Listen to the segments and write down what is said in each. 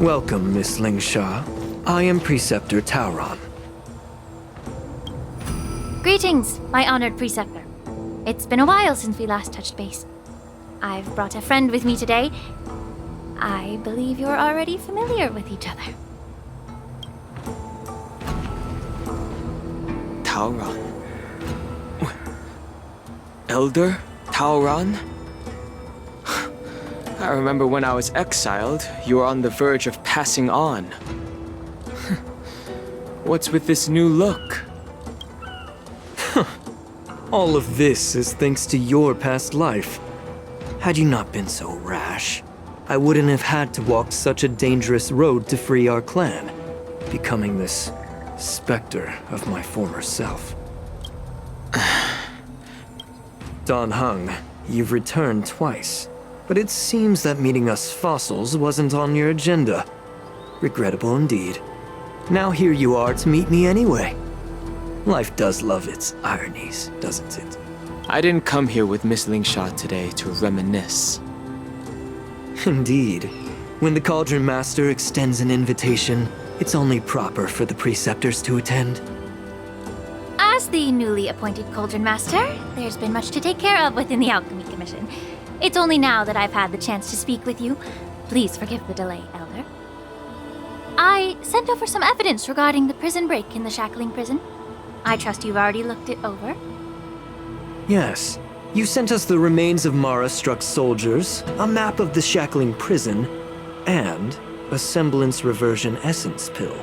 Welcome, Miss Lingsha. I am Preceptor Taoran. Greetings, my honored preceptor. It's been a while since we last touched base. I've brought a friend with me today. I believe you're already familiar with each other. Taoran? Elder Taoran? I remember when I was exiled, you were on the verge of passing on. What's with this new look? All of this is thanks to your past life. Had you not been so rash, I wouldn't have had to walk such a dangerous road to free our clan, becoming this specter of my former self. Danheng, you've returned twice, but it seems that meeting us fossils wasn't on your agenda. Regrettable indeed. Now here you are to meet me anyway. Life does love its ironies, doesn't it? I didn't come here with Miss Lingsha today to reminisce. Indeed. When the Cauldron Master extends an invitation, it's only proper for the preceptors to attend. As the newly appointed Cauldron Master, there's been much to take care of within the Alchemy Commission. It's only now that I've had the chance to speak with you. Please forgive the delay, Elder. I sent over some evidence regarding the prison break in the Shackling prison. I trust you've already looked it over. Yes. You sent us the remains of Mara-struck soldiers, a map of the Shackling prison, and a semblance reversion essence pill.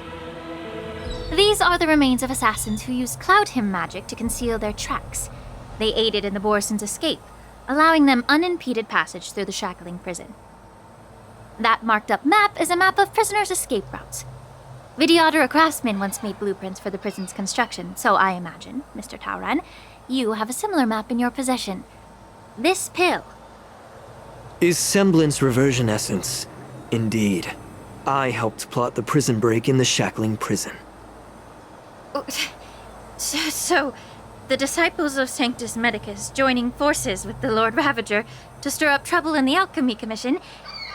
These are the remains of assassins who used Cloud Hymn magic to conceal their tracks. They aided in the Borison's escape, allowing them unimpeded passage through the Shackling prison. That marked-up map is a map of prisoners' escape routes. Vidyadhara craftsmen once made blueprints for the prison's construction, so I imagine, Mr. Taoran, you have a similar map in your possession. This pill. Is semblance reversion essence. Indeed. I helped plot the prison break in the Shackling prison. So, the disciples of Sanctus Medicus joining forces with the Lord Ravager to stir up trouble in the Alchemy Commission,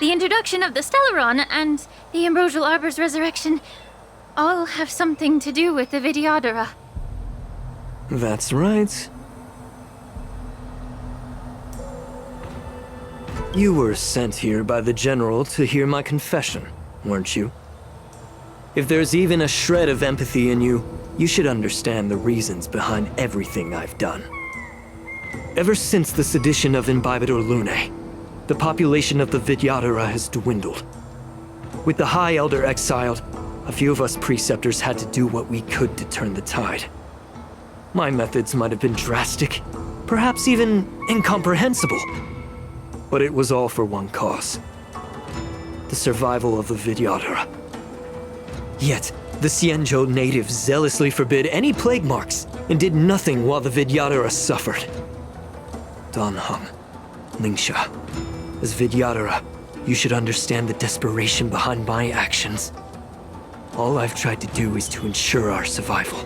the introduction of the Stellaron, and the Ambrosial Arbor's resurrection all have something to do with the Vidyadhara. That's right. You were sent here by the General to hear my confession, weren't you? If there's even a shred of empathy in you, you should understand the reasons behind everything I've done. Ever since the sedition of Imbibitor Lunae, the population of the Vidyadhara has dwindled. With the High Elder exiled, a few of us preceptors had to do what we could to turn the tide. My methods might have been drastic, perhaps even incomprehensible. But it was all for one cause. The survival of the Vidyadhara. Yet, the Xianzhou natives zealously forbid any plague marks and did nothing while the Vidyadhara suffered. Danheng, Lingsha, as Vidyadhara, you should understand the desperation behind my actions. All I've tried to do is to ensure our survival.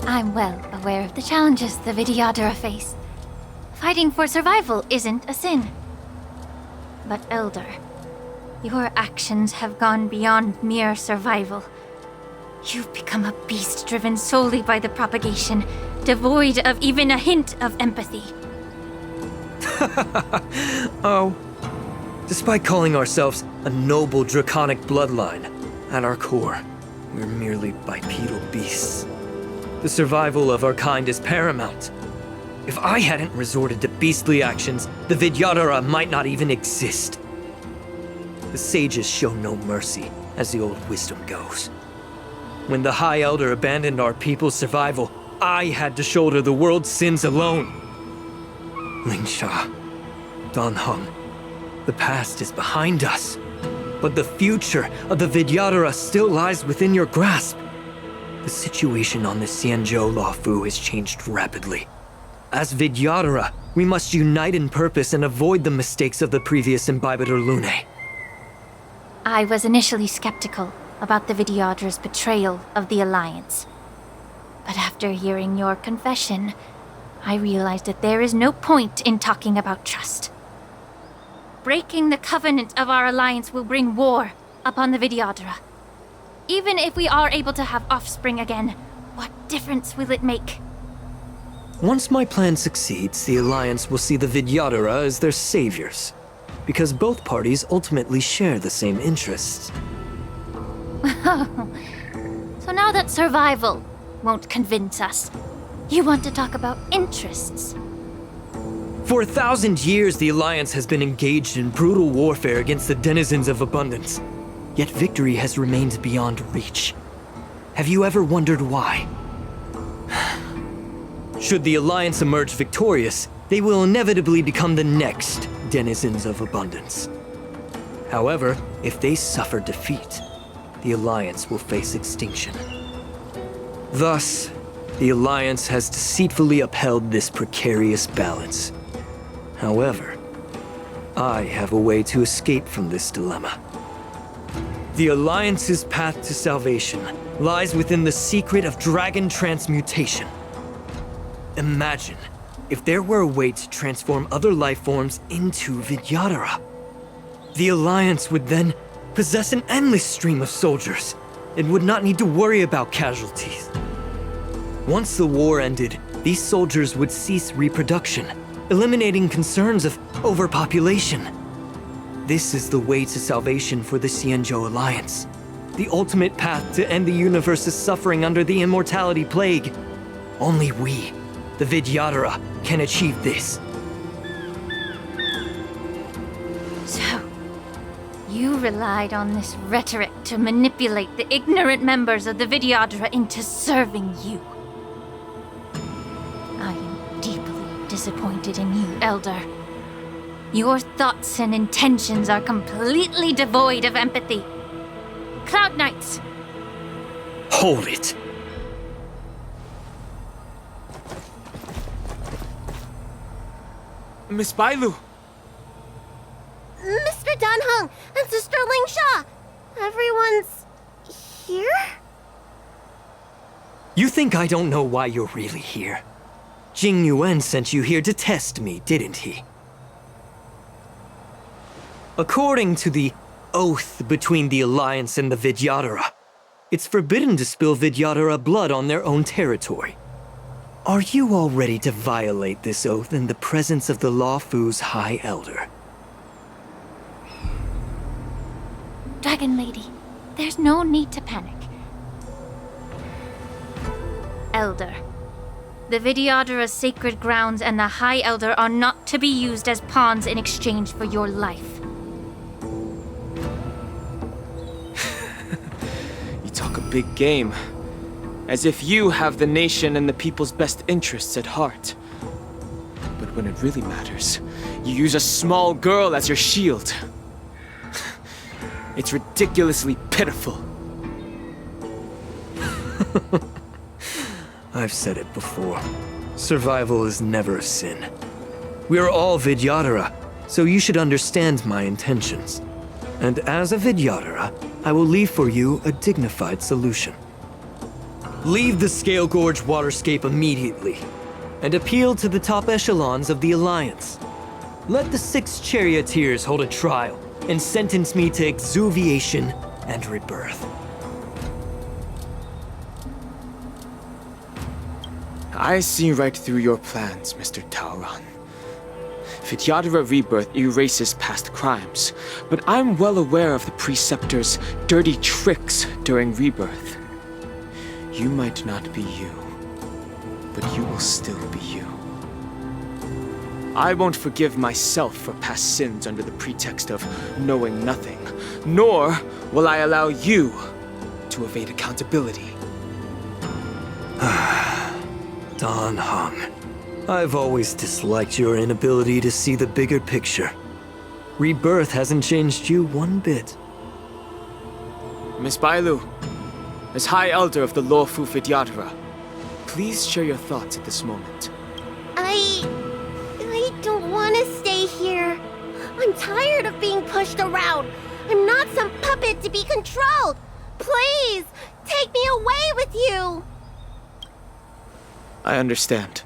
I'm well aware of the challenges the Vidyadhara face. Fighting for survival isn't a sin. But Elder, your actions have gone beyond mere survival. You've become a beast driven solely by the propagation, devoid of even a hint of empathy. Oh. Despite calling ourselves a noble draconic bloodline, at our core, we're merely bipedal beasts. The survival of our kind is paramount. If I hadn't resorted to beastly actions, the Vidyadhara might not even exist. The sages show no mercy, as the old wisdom goes. When the High Elder abandoned our people's survival, I had to shoulder the world's sins alone. Lingsha, Danheng, the past is behind us, but the future of the Vidyadhara still lies within your grasp. The situation on the Xianzhou Luofu has changed rapidly. As Vidyadhara, we must unite in purpose and avoid the mistakes of the previous Imbibitor Lunae. I was initially skeptical about the Vidyadhara's betrayal of the Alliance. But after hearing your confession, I realized that there is no point in talking about trust. breaking the covenant of our alliance will bring war upon the Vidyadhara. Even if we are able to have offspring again, what difference will it make? Once my plan succeeds, the Alliance will see the Vidyadhara as their saviors, because both parties ultimately share the same interests. So now that survival won't convince us, you want to talk about interests? For 1,000 years, the Alliance has been engaged in brutal warfare against the denizens of abundance. Yet victory has remained beyond reach. Have you ever wondered why? Should the Alliance emerge victorious, they will inevitably become the next denizens of abundance. However, if they suffer defeat, the Alliance will face extinction. Thus, the Alliance has deceitfully upheld this precarious balance. However, I have a way to escape from this dilemma. The Alliance's path to salvation lies within the secret of dragon transmutation. Imagine if there were a way to transform other life forms into Vidyadhara. The Alliance would then possess an endless stream of soldiers and would not need to worry about casualties. Once the war ended, these soldiers would cease reproduction, eliminating concerns of overpopulation. This is the way to salvation for the Xianzhou Alliance. The ultimate path to end the universe's suffering under the immortality plague. Only we, the Vidyadhara, can achieve this. So, you relied on this rhetoric to manipulate the ignorant members of the Vidyadhara into serving you. I am deeply disappointed in you, Elder. Your thoughts and intentions are completely devoid of empathy. Cloud Knights! Hold it! Miss Bailu! Mr. Danheng and Sister Lingsha! Everyone's here? You think I don't know why you're really here? Jing Yuan sent you here to test me, didn't he? According to the oath between the Alliance and the Vidyadhara, it's forbidden to spill Vidyadhara blood on their own territory. Are you all ready to violate this oath in the presence of the Luofu's High Elder? Dragon Lady, there's no need to panic. Elder, the Vidyadhara's sacred grounds and the High Elder are not to be used as pawns in exchange for your life. Talk a big game. As if you have the nation and the people's best interests at heart. But when it really matters, you use a small girl as your shield. It's ridiculously pitiful. I've said it before. Survival is never a sin. We are all Vidyadhara, so you should understand my intentions. And as a Vidyadhara, I will leave for you a dignified solution. Leave the Scale Gorge waterscape immediately, and appeal to the top echelons of the Alliance. Let the 6 charioteers hold a trial, and sentence me to exuviation and rebirth. I see right through your plans, Mr. Taoran. Vidyadhara rebirth erases past crimes, but I'm well aware of the preceptor's dirty tricks during rebirth. You might not be you, but you will still be you. I won't forgive myself for past sins under the pretext of knowing nothing, nor will I allow you to evade accountability. Danheng, I've always disliked your inability to see the bigger picture. Rebirth hasn't changed you one bit. Miss Bailu, as High Elder of the Luofu Vidyadhara, please share your thoughts at this moment. I don't want to stay here. I'm tired of being pushed around. I'm not some puppet to be controlled. Please, take me away with you. I understand.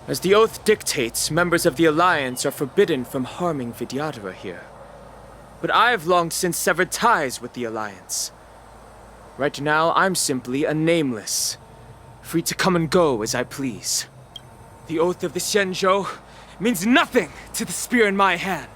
As the oath dictates, members of the Alliance are forbidden from harming Vidyadhara here. But I've long since severed ties with the Alliance. Right now, I'm simply a nameless, free to come and go as I please. The oath of the Xianzhou means nothing to the spear in my hand.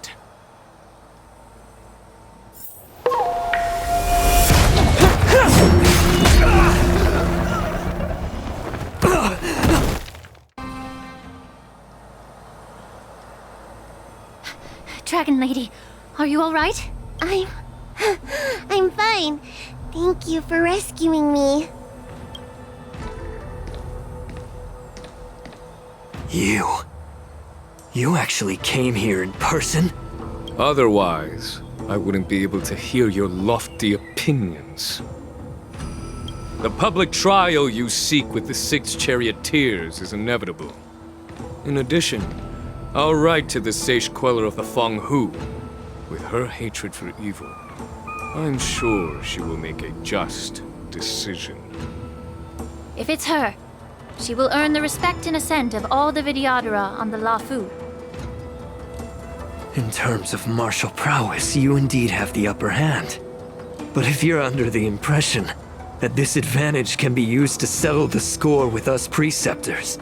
Dragon Lady, are you all right? I'm fine. Thank you for rescuing me. You actually came here in person? Otherwise, I wouldn't be able to hear your lofty opinions. The public trial you seek with the 6 charioteers is inevitable. In addition, I'll write to the sage queller of the Feng Hu. With her hatred for evil, I'm sure she will make a just decision. If it's her, she will earn the respect and assent of all the Vidyadhara on the Lafu. In terms of martial prowess, you indeed have the upper hand. But if you're under the impression that this advantage can be used to settle the score with us preceptors,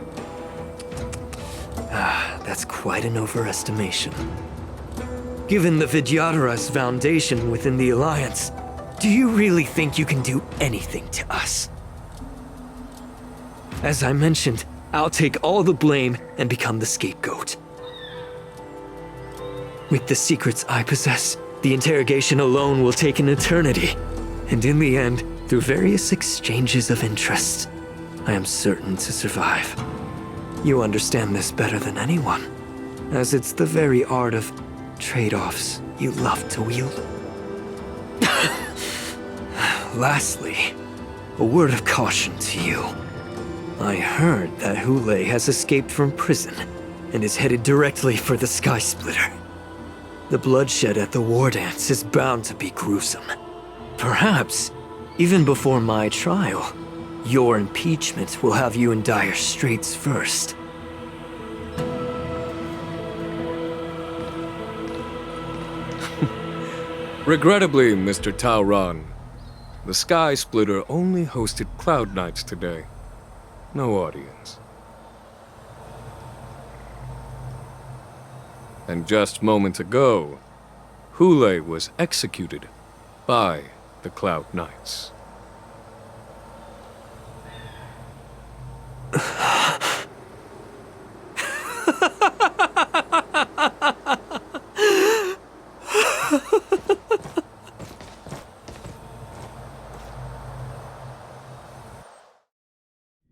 that's quite an overestimation. Given the Vidyadhara's foundation within the Alliance, do you really think you can do anything to us? As I mentioned, I'll take all the blame and become the scapegoat. With the secrets I possess, the interrogation alone will take an eternity. And in the end, through various exchanges of interest, I am certain to survive. You understand this better than anyone, as it's the very art of trade-offs you love to wield. Lastly, a word of caution to you. I heard that Hule has escaped from prison and is headed directly for the Sky Splitter. The bloodshed at the war dance is bound to be gruesome. Perhaps, even before my trial, your impeachment will have you in dire straits first. Regrettably, Mr. Taoran, the Sky Splitter only hosted Cloud Knights today. No audience. And just moments ago, Hule was executed by the Cloud Knights.